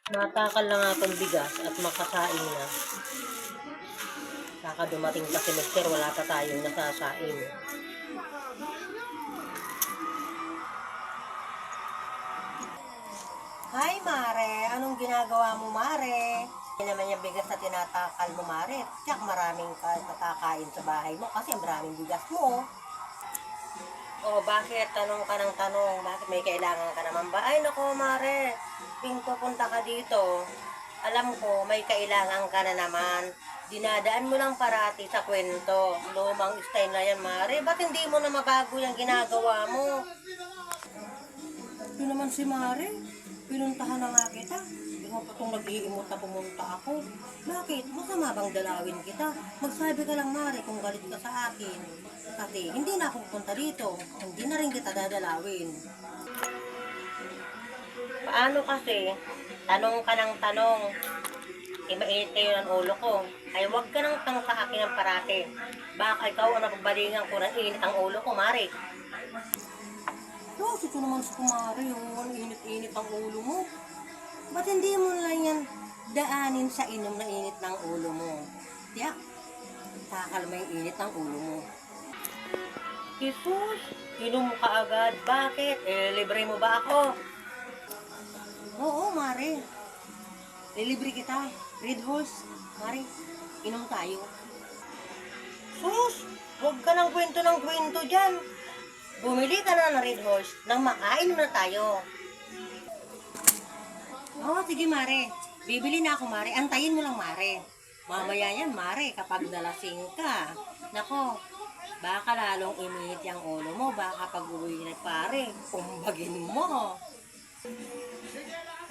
Matakal na nga itong bigas at makasaing na. Saka dumating pa si Mister, wala pa tayong nasasaing. Hi, Mare. Anong ginagawa mo, Mare? Hindi naman yung bigas na tinatakal mo, Mare. Tiyak maraming katakain sa bahay mo kasi maraming bigas mo. O, bakit? Tanong ka ng tanong. Bakit may kailangan ka naman ba? Ay, naku, Mare. Ping pupunta ka dito. Alam ko, may kailangan ka na naman. Dinadaan mo lang parati sa kwento. Lumang style na yan, Mare. Ba't hindi mo na mabago yung ginagawa mo? Yun naman si Mare. Pinuntahan na nga kita. Hindi mo pa itong nag-iimot na pumunta ako. Bakit? Masama bang dalawin kita? Magsabi ka lang, Mare, kung galit ka sa akin. Kasi hindi na ako pupunta dito. Hindi na rin kita dadalawin. Paano kasi? Tanong ka ng tanong. Mainit kayo ng ulo ko. Ay huwag ka nang tang sa akin ng parate. Baka ikaw ang napagbalingan ko ng init ang ulo ko, Mare. Kasi ito naman sa kumare, yung init-init ang ulo mo. Ba't hindi mo lang yan daanin sa inom na init ng ulo mo? Tiyak, kakalma yung init ng ulo mo. Jesus, inom ka agad. Bakit? Libre mo ba ako? Oo, Mare. Lilibre kita. Red Horse. Mare, inom tayo. Sus, huwag ka ng kwento dyan. Bumili ka na ng Red Horse nang makain na tayo. Oo, sige, Mare. Bibili na ako, Mare. Antayin mo lang, Mare. Mamaya yan, Mare, kapag nalasing ka. Nako, baka lalong iminit yung ulo mo. Baka pag uwi na, pare, kumbagin mo.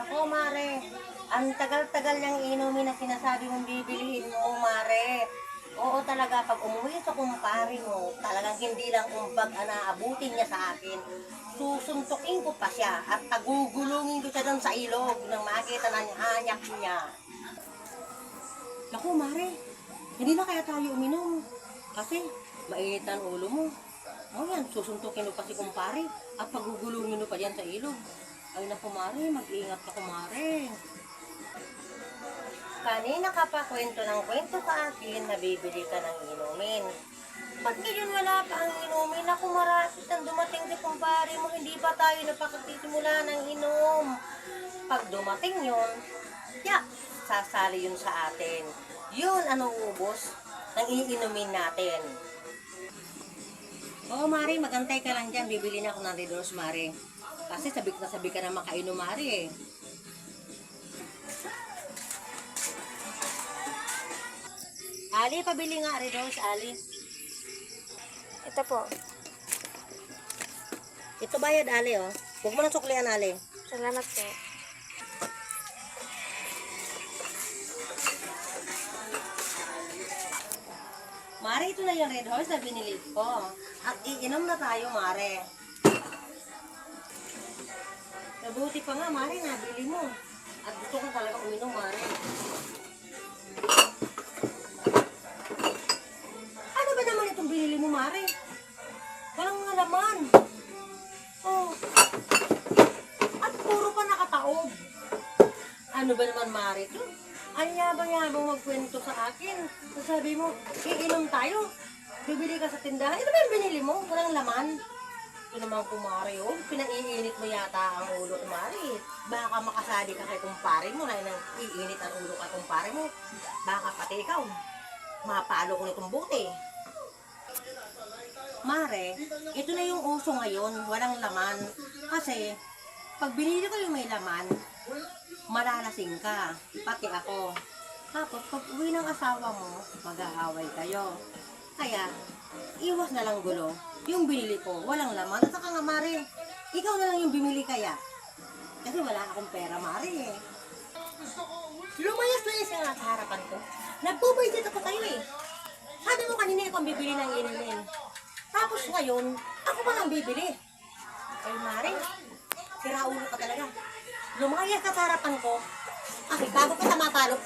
Nako, Mare. Ang tagal-tagal niyang inumin na sinasabi mong bibilihin mo, Mare. Oo talaga, pag umuwi sa kumpare mo, talagang hindi lang umbag ang naabutin niya sa akin. Susuntukin ko pa siya at tagugulungin ko siya doon sa ilog nang makita na hanyak niya. Naku, Mare, hindi na kaya tayo uminom. Kasi mainit ang ulo mo. O yan, susuntukin mo pa si kumpare at pagugulungin mo pa diyan sa ilog. Ay naku, Mare, mag-iingat ka, Mare. Kanina ka pa kwento sa akin na bibili ka ng inumin. Ba't ngayon wala pa ang inumin? Ako marapit ang dumating si kumpare mo, hindi pa tayo napakatisimula ng inom. Pag dumating yun, sasali yun sa atin. Yun ang uubos ng iinumin natin. Oo, Mare, magantay ka lang dyan. Bibili na ako ng Red Horse, Mare. Kasi sabi ka na makainom, Mare, eh. Ali, pabili nga, Red Horse, Ali. Ito po. Ito bayad, Ali, oh. Huwag mo nang suklihan, Ali. Salamat po. Mare, ito na yung Red Horse na binili ko. At iinom na tayo, Mare. Mabuti pa nga, Mare, nabili mo. At gusto ko talaga uminom, Mare. Ano ba naman itong binili mo, Mare? Walang nga laman. Oh. At puro pa nakataob. Ano ba naman, Mare? Ang yabang-yabang magkwento sa akin. Sabi mo, iinom tayo. Bibili ka sa tindahan. Ito ba yung binili mo? Walang laman. Ito naman, kumare, oh. Pinaiinit mo yata ang ulo, kumare. Baka makasali ka kay kumpare mo na nang iinit ang ulo kay kumpare mo. Baka pati ikaw, mapalo ko nitong buti. Mare, ito na yung uso ngayon, walang laman. Kasi, pag binili ko yung may laman, malalasing ka, pati ako. Tapos, pag uwi ng asawa mo, mag-aaway kayo. Kaya, iwas na lang gulo. Yung binili ko, walang laman. At saka nga, Mare, ikaw na lang yung bumili kaya. Kasi wala akong pera, Mare, eh. Lumayas-layas yung nasa harapan ko. Nagbubayad ako tayo, eh. Sabi mo kanina ako ang bibili ng inumin. Tapos ngayon, ako pa lang bibili. Ay, Mare, sira ulo ka talaga. Lumayas ka sa harapan ko. Kasi bago ka mapalo,